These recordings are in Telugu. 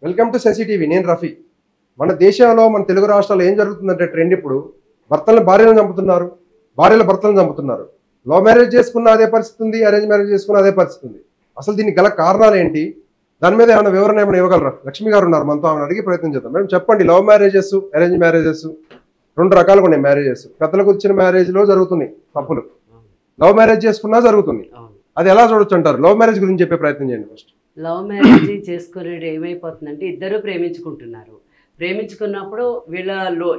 Welcome to సెసి TV. నేను రఫీ. మన దేశంలో మన తెలుగు రాష్ట్రాల్లో ఏం జరుగుతుందంటే ట్రెండ్ ఇప్పుడు భర్తలను భార్యలను చంపుతున్నారు, భార్యలు భర్తలను చంపుతున్నారు. లవ్ మ్యారేజ్ చేసుకున్న అదే పరిస్థితి ఉంది, అరేంజ్ మ్యారేజ్ చేసుకున్న అదే పరిస్థితి ఉంది. అసలు దీనికి గల కారణాలు ఏంటి? దాని మీద ఏమైనా వివరణ ఏమైనా ఇవ్వగలరా? లక్ష్మి గారు ఉన్నారు మనతో, ఆమెను అడిగి ప్రయత్నం చేద్దాం. మేడం చెప్పండి, లవ్ మ్యారేజెస్, అరేంజ్ మ్యారేజెస్ రెండు రకాలుగా ఉన్నాయి. మ్యారేజెస్ పెద్దలకు వచ్చిన మ్యారేజ్ లో జరుగుతున్నాయి తప్పులు, లవ్ మ్యారేజ్ చేసుకున్నా జరుగుతుంది. అది ఎలా చూడొచ్చు అంటారు? లవ్ మ్యారేజ్ గురించి చెప్పే ప్రయత్నం చేయండి ఫస్ట్. లవ్ మ్యారేజ్ చేసుకునేది ఏమైపోతుందంటే ఇద్దరు ప్రేమించుకుంటున్నారు. ప్రేమించుకున్నప్పుడు వీళ్ళలో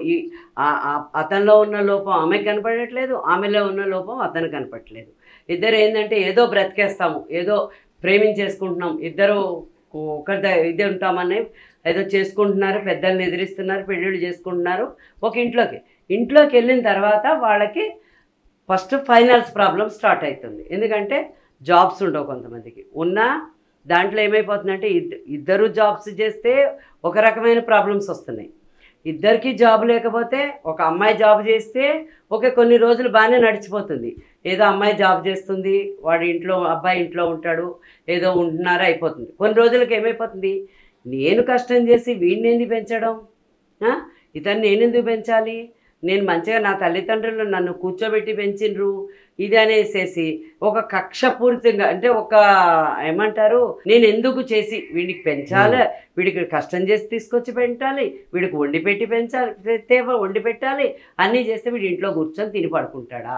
అతనిలో ఉన్న లోపం ఆమెకు కనపడట్లేదు, ఆమెలో ఉన్న లోపం అతను కనపడట్లేదు. ఇద్దరు ఏంటంటే ఏదో బ్రతికేస్తాము, ఏదో ప్రేమించేసుకుంటున్నాం, ఇద్దరు ఇదే ఉంటామని ఏదో చేసుకుంటున్నారు, పెద్దల్ని ఎదిరిస్తున్నారు, పెళ్ళిళ్ళు చేసుకుంటున్నారు. ఒక ఇంట్లోకి వెళ్ళిన తర్వాత వాళ్ళకి ఫస్ట్ ఫైనాన్స్ ప్రాబ్లం స్టార్ట్ అవుతుంది. ఎందుకంటే జాబ్స్ ఉండవు కొంతమందికి. ఉన్నా దాంట్లో ఏమైపోతుందంటే ఇద్దరు జాబ్స్ చేస్తే ఒక రకమైన ప్రాబ్లమ్స్ వస్తున్నాయి. ఇద్దరికి జాబ్ లేకపోతే ఒక అమ్మాయి జాబ్ చేస్తే కొన్ని రోజులు బాగానే నడిచిపోతుంది. ఏదో అమ్మాయి జాబ్ చేస్తుంది, వాడి ఇంట్లో అబ్బాయి ఇంట్లో ఉంటాడు, ఏదో ఉంటున్నారో అయిపోతుంది. కొన్ని రోజులకి ఏమైపోతుంది, నేను కష్టం చేసి వీడిని ఎందుకు పెంచడం, ఇతన్ని నేనెందుకు పెంచాలి, నేను మంచిగా నా తల్లిదండ్రులు నన్ను కూర్చోబెట్టి పెంచిండ్రు ఇది అనేసేసి ఒక కక్షపూరితంగా, అంటే ఒక ఏమంటారు, నేను ఎందుకు చేసి వీడికి పెంచాలి, వీడికి కష్టం చేసి తీసుకొచ్చి పెట్టాలి, వీడికి వండి పెట్టి వండి పెట్టాలి, అన్నీ చేస్తే వీడి ఇంట్లో కూర్చొని తిని పడుకుంటాడా,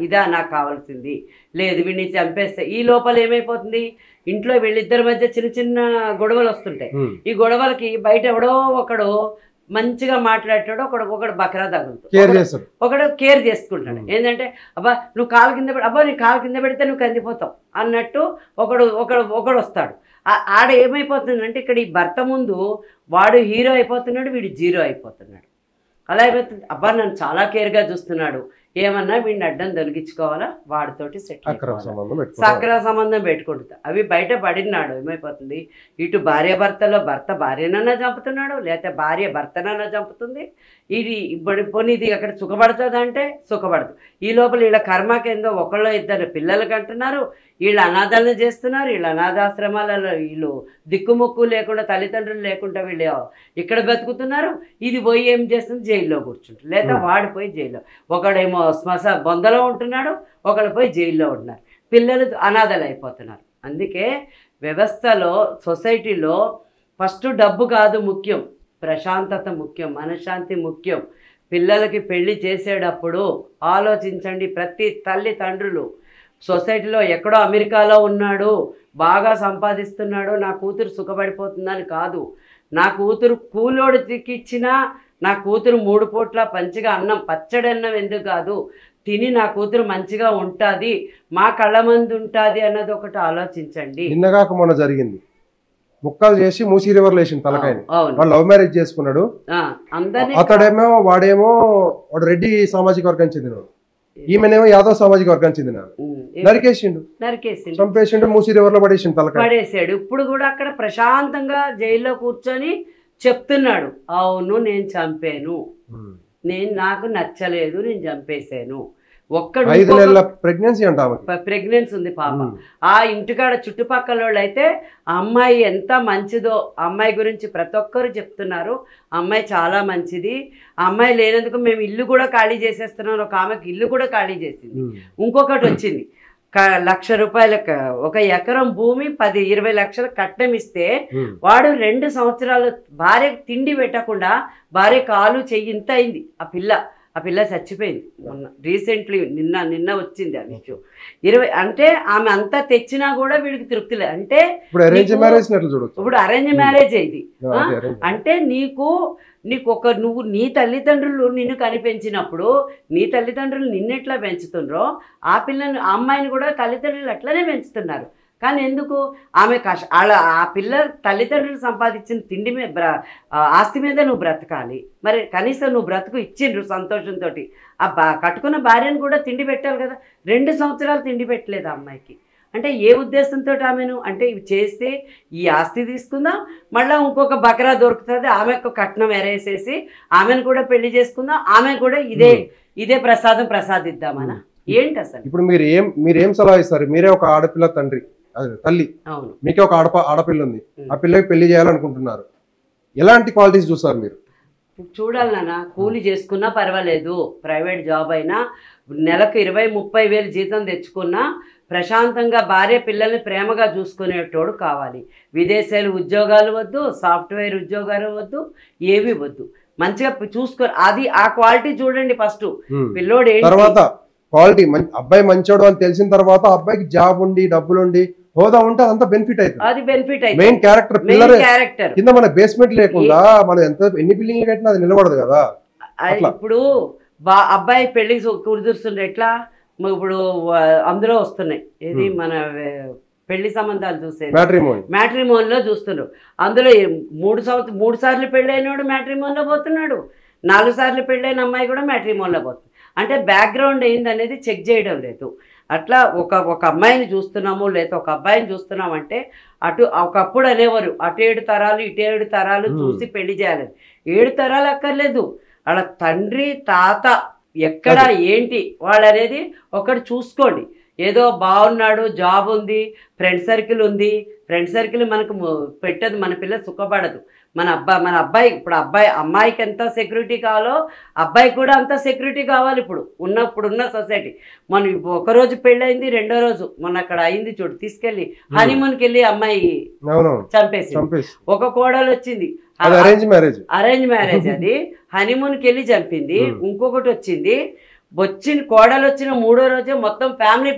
ఇదా నాకు కావాల్సింది, లేదు వీడిని చంపేస్తే. ఈ లోపల ఏమైపోతుంది, ఇంట్లో వీళ్ళిద్దరి మధ్య చిన్న చిన్న గొడవలు వస్తుంటాయి. ఈ గొడవలకి బయట ఎవడో ఒకడు మంచిగా మాట్లాడతాడు, ఒకడు బకరా తగులుతాడు, ఒకడు కేర్ చేసుకుంటాడు. ఏంటంటే అబ్బా నువ్వు కాలు కింద అబ్బా నీ కాలు కింద పెడితే నువ్వు కందిపోతావు అన్నట్టు ఒకడు వస్తాడు. ఆడ ఏమైపోతుందంటే ఇక్కడ ఈ భర్త ముందు వాడు హీరో అయిపోతున్నాడు, వీడు జీరో అయిపోతున్నాడు. అలా అయిపోతుంది. అబ్బా నన్ను చాలా కేర్గా చూస్తున్నాడు, ఏమన్నా వీడిని అడ్డం తొలగించుకోవాలా, వాడితోటి సక్ర సంబంధం పెట్టుకుంటుంది. అవి బయట పడినాడు ఏమైపోతుంది, ఇటు భార్యాభర్తలో భర్త భార్యనన్నా చంపుతున్నాడు, లేకపోతే భార్య భర్తనన్నా చంపుతుంది. ఇది ఇది అక్కడ సుఖపడుతుందంటే సుఖపడదు. ఈ లోపల వీళ్ళ కర్మకేందో ఒకళ్ళు ఇద్దరు పిల్లలకి అంటున్నారు, వీళ్ళు అనాథాలను చేస్తున్నారు, వీళ్ళు అనాథాశ్రమాలలో వీళ్ళు దిక్కుముక్కు లేకుండా తల్లిదండ్రులు లేకుండా వీళ్ళు ఇక్కడ బతుకుతున్నారు. ఇది పోయి ఏం చేస్తుంది, జైల్లో కూర్చుంటారు, లేదా వాడిపోయి జైల్లో, ఒకడేమో బొందలో ఉంటున్నాడు, ఒకళ్ళు పోయి జైల్లో ఉంటున్నారు, పిల్లలు అనాథలు అయిపోతున్నారు. అందుకే వ్యవస్థలో సొసైటీలో ఫస్ట్ డబ్బు కాదు ముఖ్యం, ప్రశాంతత ముఖ్యం, మనశ్శాంతి ముఖ్యం. పిల్లలకి పెళ్లి చేసేటప్పుడు ఆలోచించండి. ప్రతి తల్లిదండ్రులు సొసైటీలో ఎక్కడో అమెరికాలో ఉన్నాడు, బాగా సంపాదిస్తున్నాడు, నా కూతురు సుఖపడిపోతుందని కాదు. నా కూతురు కూలోడికి ఇచ్చినా నా కూతురు 3 పూట్ల మంచిగా అన్నం పచ్చడి అన్నం ఎందుకు కాదు తిని నా కూతురు మంచిగా ఉంటుంది, మా కళ్ళ మంది ఉంటుంది అన్నది ఒకటి ఆలోచించండి. నిన్నగాక మొన్న జరిగింది, ముక్కలు చేసి మూసీ రివర్లో వేసిన తలకాయని. వాడు లవ్ మ్యారేజ్ చేసుకున్నాడు, అతడేమో వాడేమో వాడు రెడ్డి సామాజిక వర్గం చెందినవాడు, ఈమెనేమో యాదవ్ సామాజిక వర్గం చెందినాడు. నరికేసిండు, చంపేసిండు, మూసీ రివర్లో పడేసాడు. ఇప్పుడు కూడా అక్కడ ప్రశాంతంగా జైల్లో కూర్చొని చెప్తున్నాడు, అవును నేను చంపాను, నాకు నచ్చలేదు, నేను చంపేశాను. ప్రెగ్నెన్సీ ఉంది పాప. ఆ ఇంటికాడ చుట్టుపక్కల వాళ్ళు అయితే ఆ అమ్మాయి ఎంత మంచిదో, అమ్మాయి గురించి ప్రతి ఒక్కరు చెప్తున్నారు, అమ్మాయి చాలా మంచిది, ఆ అమ్మాయి లేనందుకు మేము ఇల్లు కూడా ఖాళీ చేసేస్తున్నాం. ఒక ఆమెకి ఇల్లు కూడా ఖాళీ చేసింది. ఇంకొకటి వచ్చింది, ₹1,00,000 ఒక ఎకరం భూమి 10-20 లక్షలు కట్నం ఇస్తే వాడు 2 సంవత్సరాలు భార్య తిండి పెట్టకుండా భార్య కాలు చెయ్యి ఇంత అయింది. ఆ పిల్ల చచ్చిపోయింది మొన్న రీసెంట్లీ, నిన్న వచ్చింది ఆ విషయం. 20 అంటే ఆమె అంతా తెచ్చినా కూడా వీడికి తృప్తి లేదు. అంటే ఇప్పుడు అరేంజ్ మ్యారేజ్ ఇది. అంటే నీకు నువ్వు నీ తల్లిదండ్రులు నిన్ను కనిపెంచినప్పుడు నీ తల్లిదండ్రులు నిన్నెట్లా పెంచుతుండ్రో ఆ అమ్మాయిని కూడా తల్లిదండ్రులు అట్లనే పెంచుతున్నారు. కానీ ఎందుకు ఆమె ఆ పిల్ల తల్లిదండ్రులు సంపాదించిన తిండి మీద ఆస్తి మీద నువ్వు బ్రతకాలి. మరి కనీసం నువ్వు బ్రతుకు ఇచ్చిండ్రు సంతోషంతో. కట్టుకున్న భార్యను కూడా తిండి పెట్టాలి కదా. 2 సంవత్సరాలు తిండి పెట్టలేదు ఆ అమ్మాయికి. అంటే ఏ ఉద్దేశంతో ఆమెను, అంటే ఇవి చేస్తే ఈ ఆస్తి తీసుకుందాం, మళ్ళీ ఇంకొక బకరా దొరుకుతుంది, ఆమెకు కట్నం ఎరేసేసి ఆమెను కూడా పెళ్లి చేసుకుందాం, ఆమె కూడా ఇదే ప్రసాదం ప్రసాదిద్దామనా ఏంటి అసలు? ఇప్పుడు మీరేం సలహా ఇస్తారు? మీరే ఒక ఆడపిల్ల తండ్రి, అదే తల్లి, అవును. మీకే ఒక ఆడపిల్ల ఉంది, ఆ పిల్లకి పెళ్లి చేయాలనుకుంటున్నారు, ఎలాంటి క్వాలిటీస్ చూస్తారు మీరు? చూడాలి నాన్న, కూలి చేసుకున్నా పర్వాలేదు, ప్రైవేట్ జాబ్ అయినా నెలకు 20-30 వేలు జీతం తెచ్చుకున్నా ప్రశాంతంగా భార్య పిల్లల్ని ప్రేమగా చూసుకునేటోడు కావాలి. విదేశాలు ఉద్యోగాలు వద్దు, సాఫ్ట్వేర్ ఉద్యోగాలు వద్దు, ఏవి వద్దు, మంచిగా చూసుకో. అది ఆ క్వాలిటీ చూడండి ఫస్ట్. పిల్లోడు తర్వాత క్వాలిటీ అబ్బాయి మంచోడు అని తెలిసిన తర్వాత అబ్బాయికి జాబ్ ఉండి డబ్బులు ఉండి హోదా ఉంటే అంత బెనిఫిట్ అవుతుంది. అది బెనిఫిట్ అయితే మెయిన్ క్యారెక్టర్ పిల్లర్ క్యారెక్టర్ కింద మన బేస్మెంట్ లేకుండా మనం ఎన్ని బిల్డింగ్లు కట్టినా అది నిలబడదు కదా. ఇప్పుడు అబ్బాయి పెళ్లి కుదురుస్తుండే ఎట్లా, ఇప్పుడు అందులో వస్తున్నాయి ఏది మన పెళ్లి సంబంధాలు చూసేది మ్యాట్రిమోన్లో చూస్తున్నారు. అందులో 3 సార్లు పెళ్ళైనోడు మ్యాట్రిమోన్లో పోతున్నాడు, 4 సార్లు పెళ్ళైన అమ్మాయి కూడా మ్యాట్రిమోన్లో పోతుంది. అంటే బ్యాక్గ్రౌండ్ ఏందనేది చెక్ చేయడం లేదు. అట్లా ఒక అమ్మాయిని చూస్తున్నాము లేదా ఒక అబ్బాయిని చూస్తున్నామంటే ఒకప్పుడు అనేవారు అటు 7 తరాలు ఇటు 7 తరాలు చూసి పెళ్లి చేయాలని. 7 తరాలు అక్కర్లేదు, వాళ్ళ తండ్రి తాత ఎక్కడ ఏంటి వాళ్ళు అనేది ఒకటి చూసుకోండి. ఏదో బాగున్నాడు, జాబ్ ఉంది, ఫ్రెండ్ సర్కిల్ ఉంది, ఫ్రెండ్ సర్కిల్ మనకు పెట్టదు, మన పిల్ల సుఖపడదు. మన అబ్బాయి ఇప్పుడు అమ్మాయికి ఎంత సెక్యూరిటీ కావాలో అబ్బాయికి కూడా అంత సెక్యూరిటీ కావాలి. ఇప్పుడున్న సొసైటీ. మనం ఒకరోజు పెళ్ళయింది, రెండో రోజు మొన్న అక్కడ అయింది చూడు, తీసుకెళ్ళి హనీమూన్కి వెళ్ళి అమ్మాయి చంపేసి ఒక కోడలు వచ్చింది, అరేంజ్ మ్యారేజ్ అది హనీమూన్కి వెళ్ళి చంపింది. ఇంకొకటి వచ్చింది, కోడలు వచ్చిన 3వ రోజే మొత్తం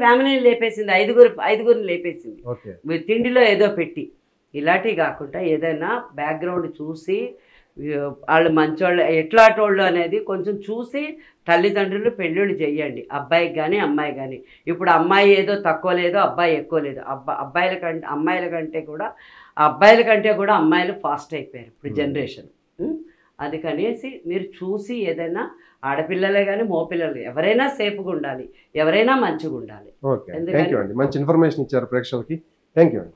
ఫ్యామిలీని లేపేసింది, ఐదుగురిని లేపేసింది తిండిలో ఏదో పెట్టి. ఇలాంటివి కాకుండా ఏదైనా బ్యాక్గ్రౌండ్ చూసి వాళ్ళు మంచోళ్ళు ఎట్లాంటోళ్ళు అనేది కొంచెం చూసి తల్లిదండ్రులు పెళ్ళిళ్ళు చేయండి, అబ్బాయికి కానీ అమ్మాయి కానీ. ఇప్పుడు అమ్మాయి ఏదో తక్కువ లేదు, అబ్బాయి ఎక్కువ లేదు. అబ్బాయిల కంటే కూడా అమ్మాయిలు ఫాస్ట్ అయిపోయారు ఇప్పుడు జనరేషన్. అది కనేసి మీరు చూసి ఏదైనా ఆడపిల్లలే కానీ మగపిల్లలు ఎవరైనా సేఫ్గా ఉండాలి, ఎవరైనా మంచిగా ఉండాలి. ఓకే, థాంక్యూ అండి, మంచి ఇన్ఫర్మేషన్ ఇచ్చారు ప్రేక్షకులకి. థాంక్యూ అండి.